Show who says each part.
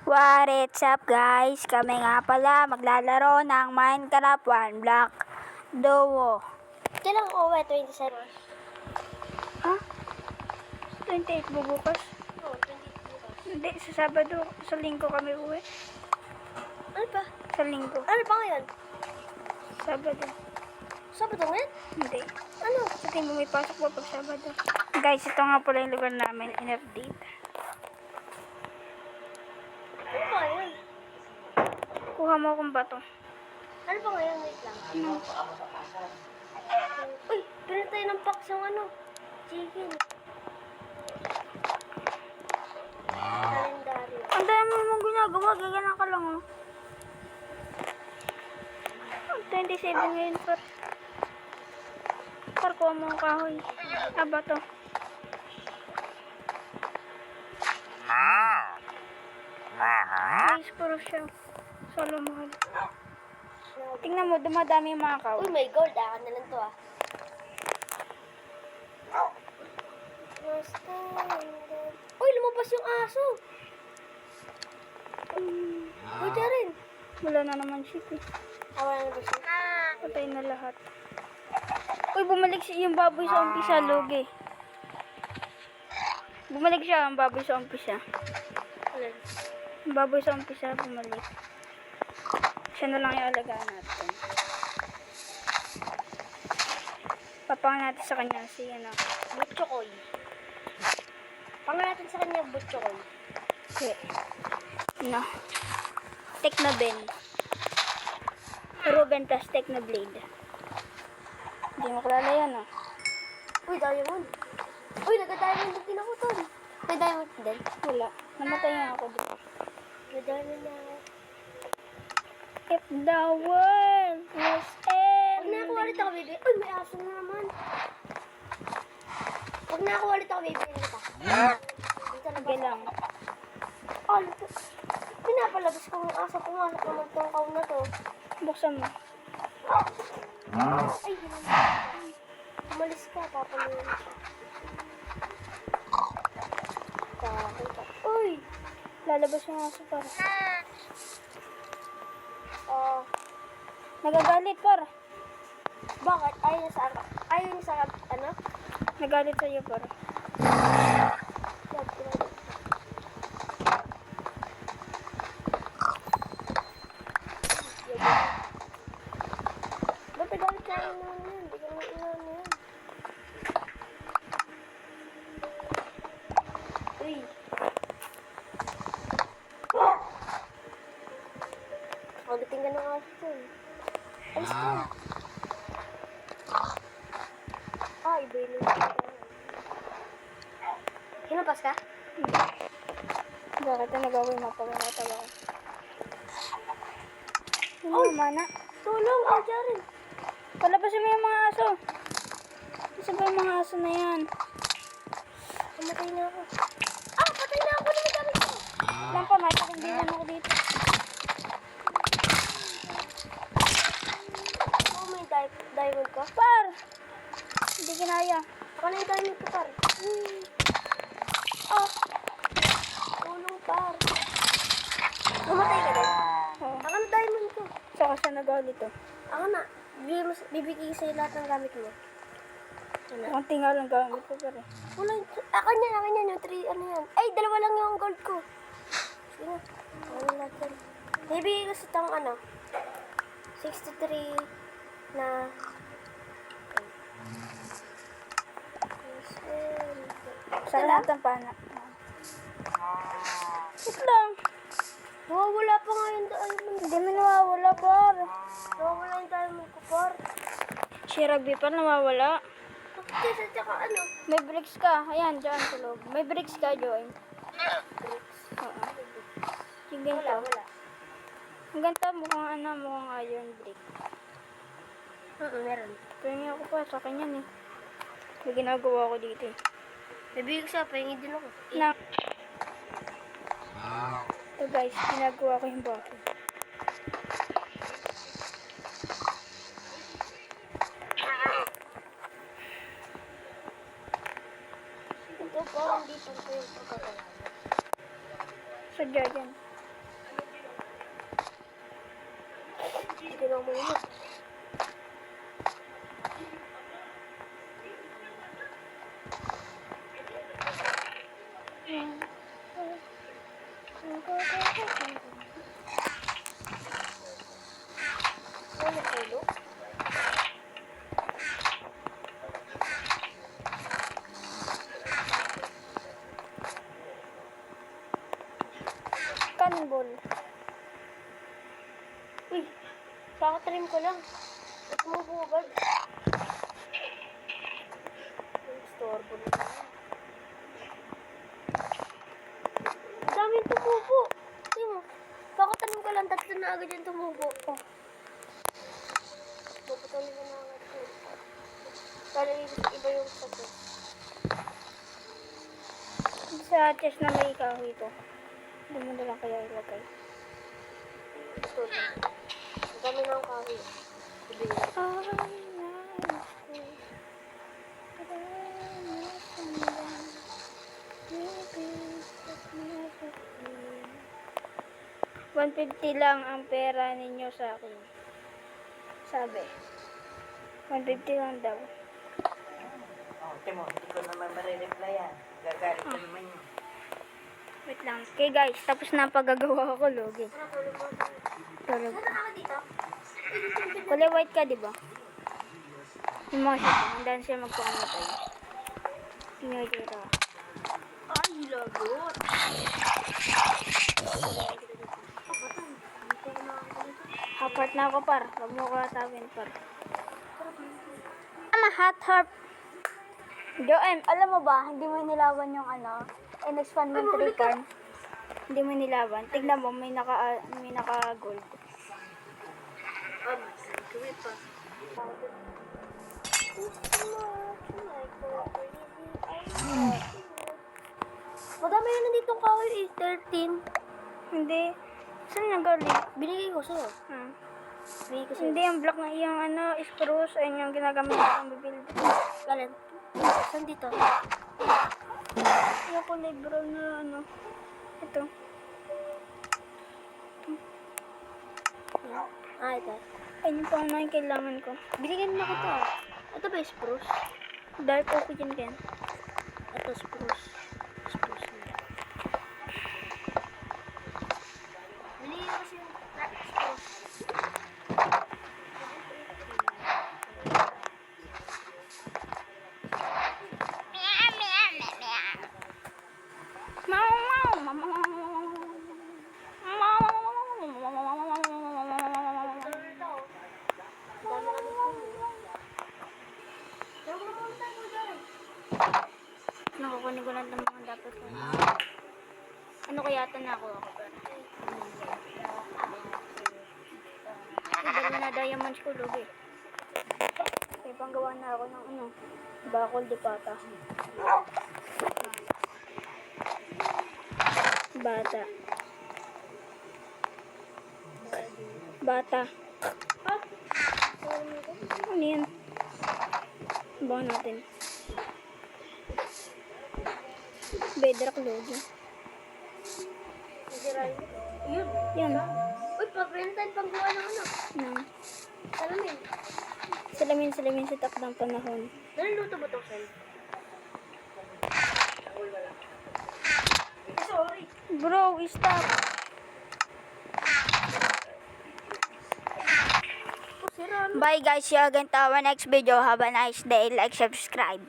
Speaker 1: What's up guys? Kami nga pala maglalaro ng Minecraft 1 Block Duo.
Speaker 2: Kailan ko uwi? 27?
Speaker 1: Ha? 28 ba bukas?
Speaker 2: Oo, 28 bukas.
Speaker 1: Hindi, sa Sabado, sa Linggo kami uwi.
Speaker 2: Ano pa?
Speaker 1: Sa Linggo.
Speaker 2: Ano pa ngayon?
Speaker 1: Sabado.
Speaker 2: Sabado ngayon?
Speaker 1: Hindi.
Speaker 2: Ano?
Speaker 1: Sa tingin mo may pasok ba pag Sabado? Guys, ito nga pala yung lugar namin, in-update.
Speaker 2: Ano pa ngayon?
Speaker 1: Kuha mo akong bato.
Speaker 2: Ano pa ngayon? Wait lang.
Speaker 1: Ano?
Speaker 2: Uy! Pinatay ng box yung ano? Chicken. Kalendaryo.
Speaker 1: Ang dami mong ginagawa, gaganan ka lang oh. 27 ngayon par. Par, kuha mo ang kahoy. Bato. Guys, puro siya. Solo mahal. Tingnan mo, dumadami yung mga kahoy.
Speaker 2: Uy, may gold. Akin na lang to ah. Uy, lumabas yung aso. Uy, rin.
Speaker 1: Wala na naman siya eh.
Speaker 2: Wala na ba siya?
Speaker 1: Patay na lahat. Uy, bumalik yung baboy sa umpisa, Logi. Bumalik siya, ang baboy sa umpisa.
Speaker 2: Alin?
Speaker 1: Ang baboy sa umpisa, bumalik. Siya na lang yung alagaan natin. Papang natin sa kanya si ano.
Speaker 2: Butchokoy. Pangan natin sa kanya butchokoy.
Speaker 1: Okay. No. Technoben. Ruben plus Technoblade. Hindi mo kilala yan, no?
Speaker 2: Uy, diamond. Uy, nagka-diamond din ako tol. May diamond din?
Speaker 1: Wala. Namatay nga ako dito.
Speaker 2: May diamond na ako.
Speaker 1: If the world was
Speaker 2: Pag
Speaker 1: ending.
Speaker 2: nakakuha ulit ako, baby. Uy, may aso na naman. Pag nakakuha ulit ako, baby. Ano ka? Dito na ba?
Speaker 1: Sige lang.
Speaker 2: Oh, ito. Pinapalabas ko yung aso. Pumasok naman tong kaw na to.
Speaker 1: Buksan mo.
Speaker 2: Ay, gano'n. Umalis ka, papaluin siya. Uy!
Speaker 1: Lalabas yung aso para.
Speaker 2: Oh,
Speaker 1: Nagagalit para.
Speaker 2: bakit? Ayaw niya sa ano?
Speaker 1: Nagalit sa iyo para.
Speaker 2: Ba't nagalit sa akin naman yun? Hindi ka naman ilan yun. Uy! Magating ka ng aso dun. Alis ka! Iba yun yung Hinapas ka?
Speaker 1: Bakit na nagawin mo pag nakatawa ko?
Speaker 2: Oy!
Speaker 1: Mana.
Speaker 2: Tulong! Rin!
Speaker 1: Palabasin mo yung mga aso. Isa ba yung mga aso na yan?
Speaker 2: Pamatay na ako. Ah! Patay na ako! Namagamit ko!
Speaker 1: Lang pa, may kakimbilan ako dito.
Speaker 2: Oh, may diamond ka?
Speaker 1: Par! Hindi kinaya.
Speaker 2: Ako na yung diamond ko, par.
Speaker 1: Oh!
Speaker 2: Tulong, par. Mamatay ka din?
Speaker 1: Oh.
Speaker 2: Ako na diamond ko.
Speaker 1: Saka siya nagalit oh.
Speaker 2: Ako na. Bibigay sa'yo lahat ng gamit mo. Ano?
Speaker 1: Konti nga lang gamit ko pare.
Speaker 2: Wala. Akin yan. Yung 3, ano yan. Ay, dalawa lang yung gold ko. Sige na. Ano natin. Bibigay ko sa tang, ano, 63 na...
Speaker 1: Sa lahat ng pana. Wait lang.
Speaker 2: Nawawala pa nga yung diamond.
Speaker 1: Hindi mo nawawala par.
Speaker 2: Nawawala yung diamond ko, par.
Speaker 1: Si Rugby pa nawawala.
Speaker 2: Kasi tsaka ano?
Speaker 1: May bricks ka. Ayan, dyan sa loob. May bricks ka, Joy. Oo. Yung ganito.
Speaker 2: Wala.
Speaker 1: Ang ganda, mukhang iron brick.
Speaker 2: Meron.
Speaker 1: Pahingi ako pa, sa akin yan eh. May ginagawa ko dito eh.
Speaker 2: Nabigay ko siya, pahingi din ako.
Speaker 1: Na. So guys, ginagawa ko yung bato.
Speaker 2: Ito parang dito ko yung pagkakala.
Speaker 1: Sadya yan.
Speaker 2: Kailangan mo yun. Ano ulo?
Speaker 1: Cannonball.
Speaker 2: Uy, kakatrim ko lang. At mabubad. Storbo na lang. Ang daming tumubo. Tingnan mo. Kakatrim ko lang. Tatlo na agad yung tumubo. Oh. Puputulin ko na agad ko. Kala iba yung sato.
Speaker 1: Sa chest na may kahoy ko. Hindi mo na lang kaya ilagay.
Speaker 2: Ito. Ang dami ng kahoy. Ibigay.
Speaker 1: 150 lang ang pera ninyo sa akin. Sabi. 150 lang daw.
Speaker 3: Oh, Timo, hindi ko naman marireplyan. Gagalit ka naman yun.
Speaker 1: Wait lang. Okay guys, tapos na ang paggagawa ko, Logi. Tulog.
Speaker 2: Saan ako dito?
Speaker 1: Kulay white ka, di ba? Yung mga siya, handaan siya magpakamatay. Tingnan kita.
Speaker 2: Ay, lagot.
Speaker 1: Apart na ako, par. Huwag mo ko tawin, par. Ama, hot harp. Joem, alam mo ba, hindi mo nilawan yung ano, NX1 Win 3 can. Hindi mo nilawan. Tignan mo, may naka-gold.
Speaker 2: Gawin pa. Madami na nanditong kahoy eh. 13.
Speaker 1: Hindi. Saan nagaling?
Speaker 2: Binigay ko sa'yo.
Speaker 1: Hmm.
Speaker 2: Binigay ko sa'yo.
Speaker 1: Hindi, yung block na yung ano, spruce, ayun yung ginagamit ko ang bibuild.
Speaker 2: Galing. Saan dito?
Speaker 1: Yung kulay brown na ano. Ito.
Speaker 2: Ah, ito.
Speaker 1: Ayun yung pang na yung kailangan ko.
Speaker 2: Binigyan mo kita. Ito ba yung spruce?
Speaker 1: Dark oak yun, Ken.
Speaker 2: Ito spruce. Spruce na. Binigyan ko kasi yung spruce.
Speaker 1: Nakukunin ko lang ng mga dapat ko. Ano kaya ito na ako pero. Dalawa na diamonds ko, Logi. May panggawa na ako ng ano, bakol de pata. Bata. Bata. Ano yan? Bawa natin. Bedrock, Logi.
Speaker 2: Yun.
Speaker 1: Yan.
Speaker 2: Uy, pag-rentan pang gawa ng ano.
Speaker 1: Nang
Speaker 2: Salamin.
Speaker 1: salamin sa takdang panahon.
Speaker 2: Naluluto ba ito, Sen? Sorry.
Speaker 1: Bro, stop. Bye guys, see you again to our next video. Have a nice day. Like, subscribe.